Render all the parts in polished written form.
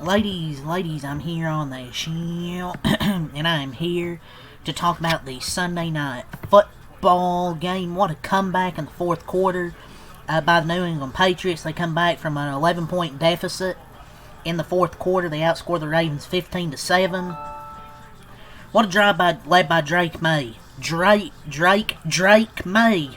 Ladies, I'm here on the show, and I am here to talk about the Sunday night football game. What a comeback in the fourth quarter by the New England Patriots. They come back from an 11-point deficit in the fourth quarter. They outscore the Ravens 15-7. What a drive led by Drake May. Drake May.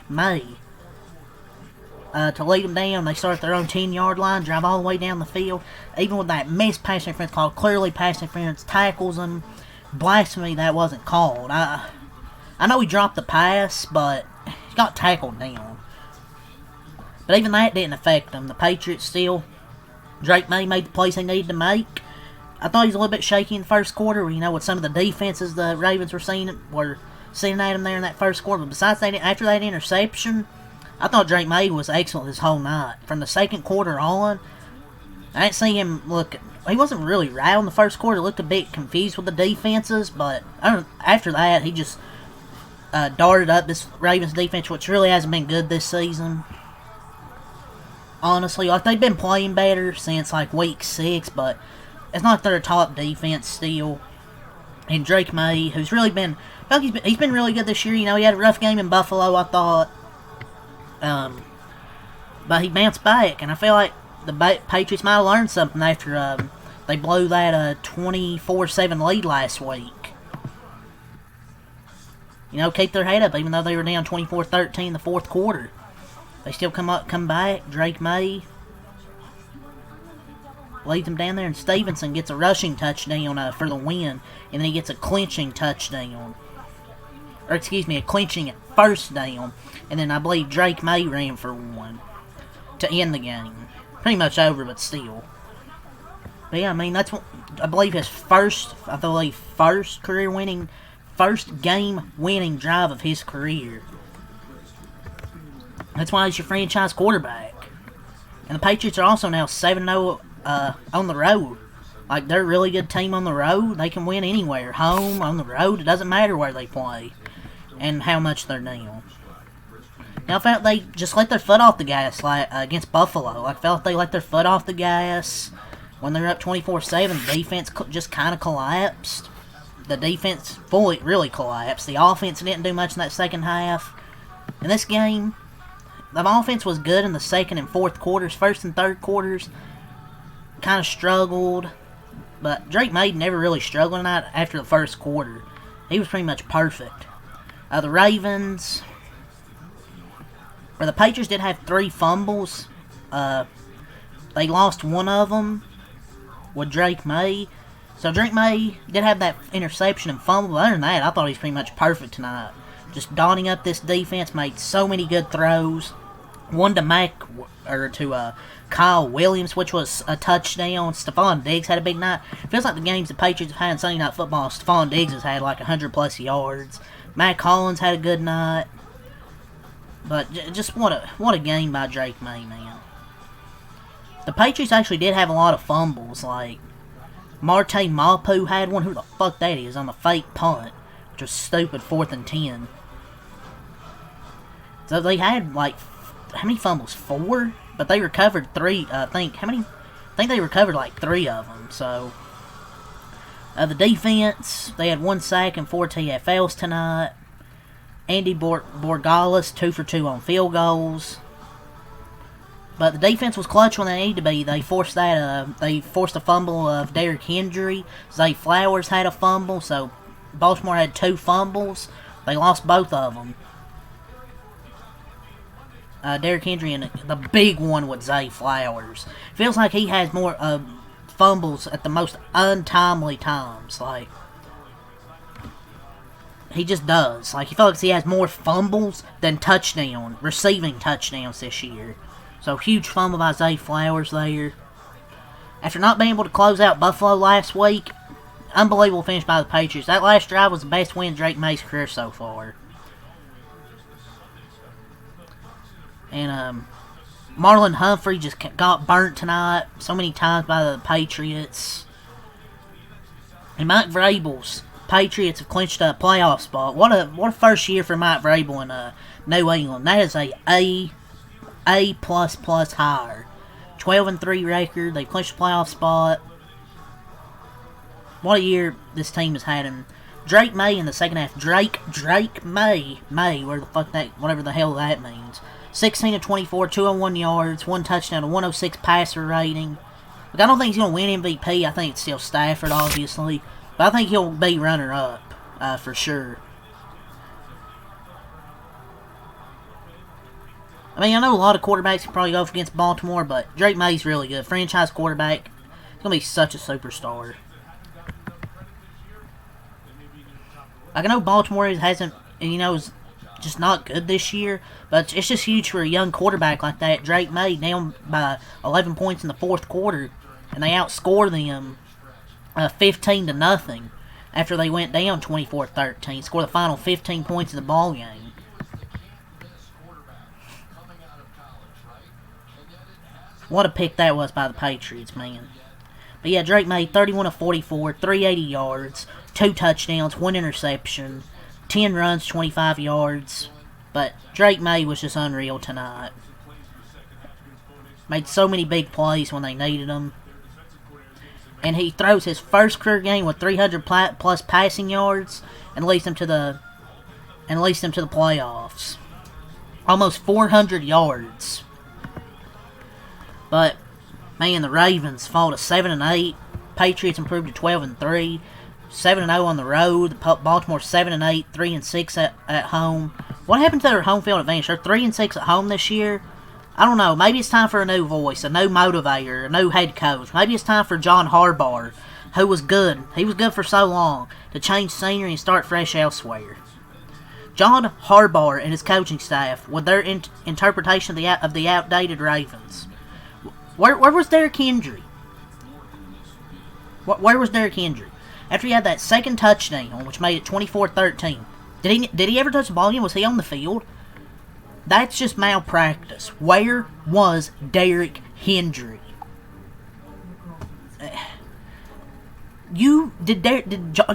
To lead them down. They start at their own 10-yard line, drive all the way down the field. Even with that missed pass interference called, clearly pass interference, tackles them. Blasphemy that wasn't called. I know he dropped the pass, but he got tackled down. But even that didn't affect them. The Patriots still, Drake May made the plays he needed to make. I thought he was a little bit shaky in the first quarter, with some of the defenses the Ravens were seeing at him there in that first quarter. But besides that, after that interception, I thought Drake May was excellent this whole night. From the second quarter on, I didn't see him look. He wasn't really right in the first quarter. Looked a bit confused with the defenses, but after that, he just darted up this Ravens defense, which really hasn't been good this season. Honestly, they've been playing better since week 6, but it's not like they're a top defense still. And Drake May, who's really been, he's been really good this year. He had a rough game in Buffalo, I thought. But he bounced back, and I feel like the Patriots might have learned something after they blew that 24-7 lead last week. Keep their head up, even though they were down 24-13 in the fourth quarter. They still come back. Drake May leads them down there, and Stevenson gets a rushing touchdown for the win, and then he gets a clinching touchdown. Or, a clinching first down. And then I believe Drake May ran for one to end the game. Pretty much over, but still. But yeah, that's what I believe his first game winning drive of his career. That's why he's your franchise quarterback. And the Patriots are also now 7-0 on the road. They're a really good team on the road. They can win anywhere. Home, on the road, it doesn't matter where they play and how much they're down. Now, I felt they just let their foot off the gas against Buffalo. I felt they let their foot off the gas when they were up 24-7. The defense just kind of collapsed. The defense really collapsed. The offense didn't do much in that second half. In this game, the offense was good in the second and fourth quarters. First and third quarters kind of struggled. But Drake May never really struggled after the first quarter. He was pretty much perfect. The Ravens, where the Patriots did have 3 fumbles, they lost one of them with Drake May. So Drake May did have that interception and fumble, but other than that, I thought he was pretty much perfect tonight. Just dotting up this defense, made so many good throws. One to Kyle Williams, which was a touchdown. Stephon Diggs had a big night. It feels like the games the Patriots have had in Sunday Night Football, Stephon Diggs has had 100-plus yards. Matt Collins had a good night. But just what a game by Drake May, man. The Patriots actually did have a lot of fumbles. Marte Mapu had one. Who the fuck that is on the fake punt, which was stupid. 4th and 10. So they had how many fumbles? 4, but they recovered 3. I think they recovered 3 of them. So the defense, they had 1 sack and 4 TFLs tonight. Andy Borgalis 2 for 2 on field goals. But the defense was clutch when they needed to be. They forced a fumble of Derrick Henry. Zay Flowers had a fumble, so Baltimore had 2 fumbles. They lost both of them. Derrick Henry and the big one with Zay Flowers. Feels like he has more fumbles at the most untimely times. He just does. He feels like he has more fumbles than receiving touchdowns this year. So, huge fumble by Zay Flowers there. After not being able to close out Buffalo last week, unbelievable finish by the Patriots. That last drive was the best win in Drake May's career so far. And Marlon Humphrey just got burnt tonight so many times by the Patriots. And Mike Vrabel's Patriots have clinched a playoff spot. What a first year for Mike Vrabel in New England. That is A++ hire. 12-3 record. They've clinched a playoff spot. what a year this team has had. And Drake May in the second half. Drake May, where the fuck that, whatever the hell that means. 16 of 24, 201 yards, 1 touchdown, a 106 passer rating. Look, I don't think he's going to win MVP. I think it's still Stafford, obviously. But I think he'll be runner-up, for sure. I mean, I know a lot of quarterbacks can probably go up against Baltimore, but Drake May's really good. Franchise quarterback. He's going to be such a superstar. Like, I know Baltimore hasn't, is just not good this year, but it's just huge for a young quarterback like that. Drake May down by 11 points in the fourth quarter, and they outscore them 15-0 after they went down 24-13. Score the final 15 points of the ball game. What a pick that was by the Patriots, man. But yeah, Drake May, 31 of 44, 380 yards, 2 touchdowns, 1 interception, 10 runs, 25 yards. But Drake May was just unreal tonight. Made so many big plays when they needed them. And he throws his first career game with 300 plus passing yards and leads them to the playoffs. Almost 400 yards. But man, the Ravens fall to 7-8. Patriots improved to 12-3. 7-0 on the road. Baltimore 7-8, 3-6 at home. What happened to their home field advantage? They're 3-6 at home this year. I don't know. Maybe it's time for a new voice, a new motivator, a new head coach. Maybe it's time for John Harbaugh, who was good. He was good for so long, to change scenery and start fresh elsewhere. John Harbaugh and his coaching staff, with their interpretation of the outdated Ravens. Where was Derrick Henry? Where was Derrick Henry? After he had that second touchdown, which made it 24-13, did he ever touch the ball again? Was he on the field? That's just malpractice. Where was Derrick Henry? Did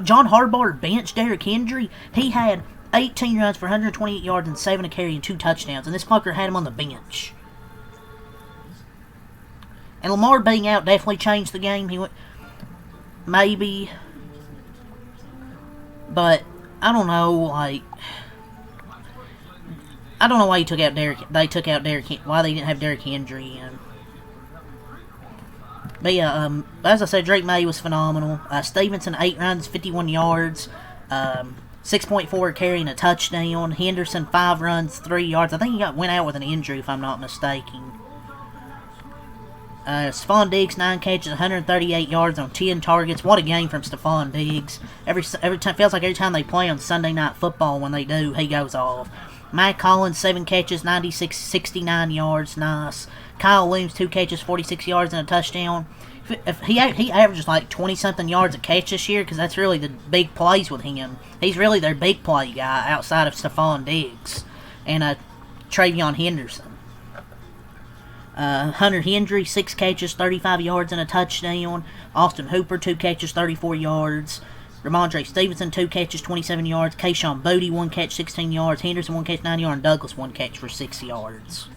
John Harbaugh bench Derrick Henry? He had 18 runs for 128 yards and 7 a carry and 2 touchdowns, and this fucker had him on the bench. And Lamar being out definitely changed the game. He went, maybe, but I don't know. Like, I don't know why they took out Derrick. Why they didn't have Derrick Henry in. But yeah, as I said, Drake May was phenomenal. Stevenson 8 runs, 51 yards, 6.4 carry and a touchdown. Henderson 5 runs, 3 yards. I think he went out with an injury, if I'm not mistaken. Stephon Diggs 9 catches, 138 yards on 10 targets. What a game from Stephon Diggs! Every time, feels like every time they play on Sunday Night Football, when they do, he goes off. Mike Collins 7 catches, 69 yards, nice. Kyle Williams 2 catches, 46 yards and a touchdown. He averages like 20-something yards a catch this year, because that's really the big plays with him. He's really their big play guy outside of Stephon Diggs and Travion Henderson. Hunter Henry, 6 catches, 35 yards and a touchdown. Austin Hooper, 2 catches, 34 yards. Ramondre Stevenson, 2 catches, 27 yards. Kayshon Boutte, 1 catch, 16 yards. Henderson, 1 catch, 9 yards. And Douglas, 1 catch for 6 yards.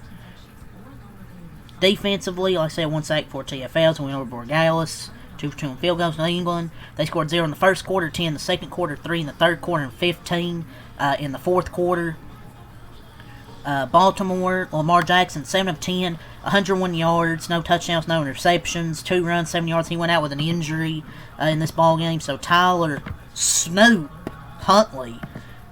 Defensively, like I said, 1 sack, 4 TFLs. We went over Borregales. 2 for 2 on field goals. New England, they scored 0 in the first quarter, 10 in the second quarter, 3 in the third quarter, and 15 in the fourth quarter. Baltimore, Lamar Jackson, 7 of 10, 101 yards, no touchdowns, no interceptions, 2 runs, 7 yards. He went out with an injury in this ball game. So Tyler Snoop Huntley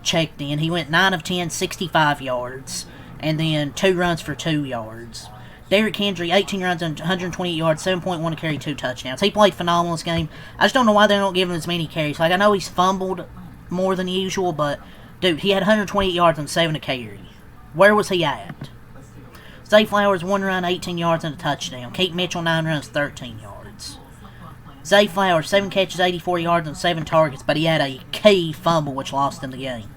checked in. He went 9 of 10, 65 yards, and then 2 runs for 2 yards. Derrick Henry, 18 runs and 128 yards, 7.1 to carry, 2 touchdowns. He played phenomenal this game. I just don't know why they don't give him as many carries. Like, I know he's fumbled more than usual, but, dude, he had 128 yards and 7 to carry. Where was he at? Zay Flowers, 1 run, 18 yards and a touchdown. Keith Mitchell, 9 runs, 13 yards. Zay Flowers, 7 catches, 84 yards and 7 targets, but he had a key fumble which lost him the game.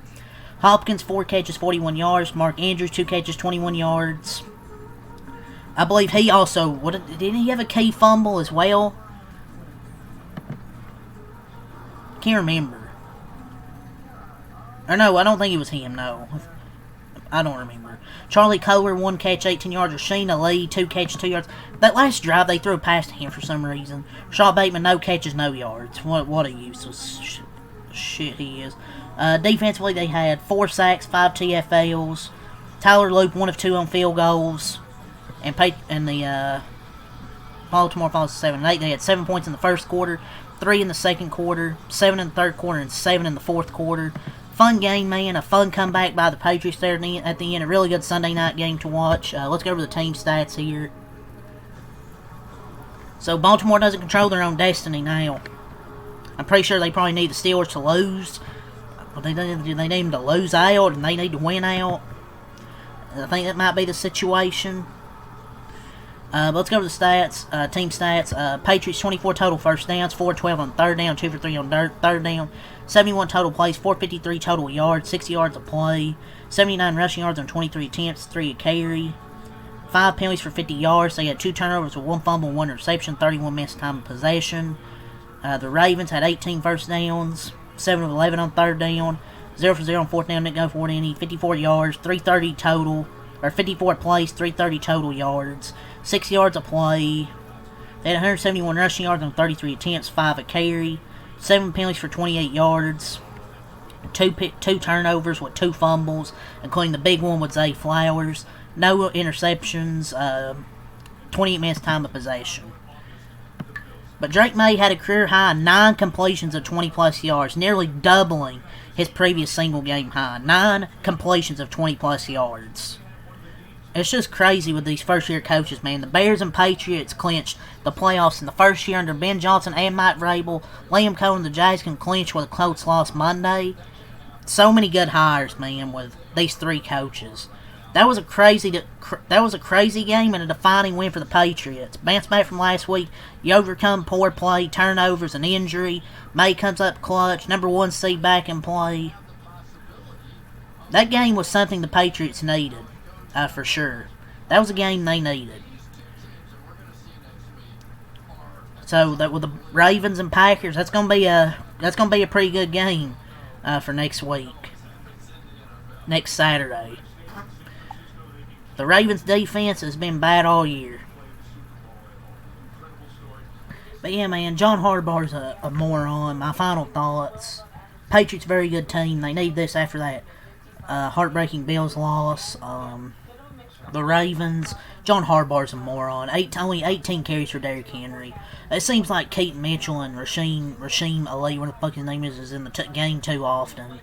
Hopkins, 4 catches, 41 yards. Mark Andrews, 2 catches, 21 yards. I believe he also, didn't he have a key fumble as well? Can't remember. Or no, I don't think it was him, no. I don't remember. Charlie Kohler, 1 catch, 18 yards. Rasheen Ali, 2 catches, 2 yards. That last drive, they threw past him for some reason. Shaw Bateman, no catches, no yards. What a useless shit he is. Defensively, they had 4 sacks, 5 TFLs. Tyler Loop, 1 of 2 on field goals. And the Baltimore falls to 7-8. They had 7 points in the first quarter, 3 in the second quarter, 7 in the third quarter, and 7 in the fourth quarter. Fun game, man. A fun comeback by the Patriots there at the end. A really good Sunday night game to watch. Let's go over the team stats here. So, Baltimore doesn't control their own destiny now. I'm pretty sure they probably need the Steelers to lose. They need them to lose out, and they need to win out. I think that might be the situation. Let's go over the stats, team stats. Patriots, 24 total first downs, 4-12 on third down, 2 for 3 on third down, 71 total plays, 453 total yards, 60 yards a play, 79 rushing yards on 23 attempts, 3 a carry, 5 penalties for 50 yards. They had 2 turnovers with 1 fumble, 1 interception, 31 missed time of possession. The Ravens had 18 first downs, 7 of 11 on third down, 0 for 0 on fourth down, didn't go for any, 54 yards, 330 total, or 54 plays, 330 total yards, 6 yards a play. They had 171 rushing yards on 33 attempts, 5 a carry, 7 penalties for 28 yards, 2 turnovers with 2 fumbles, including the big one with Zay Flowers, no interceptions, 28 minutes time of possession. But Drake May had a career high 9 completions of 20-plus yards, nearly doubling his previous single-game high. 9 completions of 20-plus yards. It's just crazy with these first-year coaches, man. The Bears and Patriots clinched the playoffs in the first year under Ben Johnson and Mike Vrabel. Liam Cohen and the Jags can clinch with a close loss Monday. So many good hires, man, with these 3 coaches. That was a crazy game and a defining win for the Patriots. Bounce back from last week. You overcome poor play, turnovers, and injury. May comes up clutch. Number 1 seed back in play. That game was something the Patriots needed, for sure. That was a game they needed. So that with the Ravens and Packers, that's gonna be a pretty good game for next week, next Saturday. The Ravens' defense has been bad all year. But yeah, man, John Harbaugh's a moron. My final thoughts. Patriots, very good team. They need this after that heartbreaking Bills loss. The Ravens, John Harbaugh's a moron. Only 18 carries for Derrick Henry. It seems like Keaton Mitchell and Rasheem Ali, what the fuck his name is in the game too often.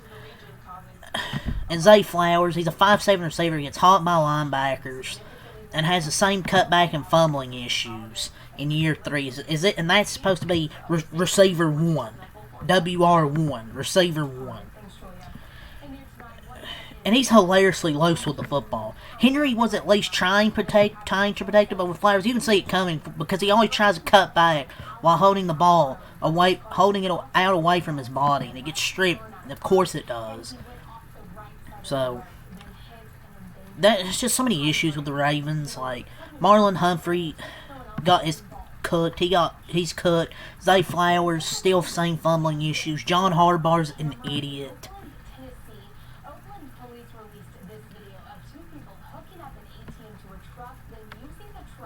And Zay Flowers, he's a 5'7" receiver, gets hot by linebackers, and has the same cutback and fumbling issues in year 3. And that's supposed to be receiver 1. WR1, receiver 1. And he's hilariously loose with the football. Henry was at least trying to protect it, but with Flowers, you can see it coming because he always tries to cut back while holding the ball away, holding it out away from his body, and it gets stripped. Of course it does. So, there's just so many issues with the Ravens. Like, Marlon Humphrey is cooked. He's cooked. Zay Flowers, still same fumbling issues. John Harbaugh's an idiot.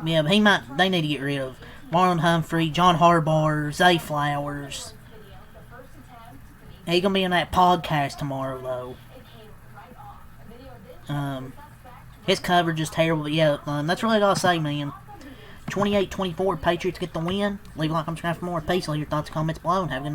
Yeah, but they need to get rid of Marlon Humphrey, John Harbaugh, Zay Flowers. He's going to be in that podcast tomorrow, though. His coverage is terrible, but yeah, that's really all I'll say, man. 28-24, Patriots get the win. Leave a like, comment, subscribe for more. Peace. Leave your thoughts, comments below, and have a good night.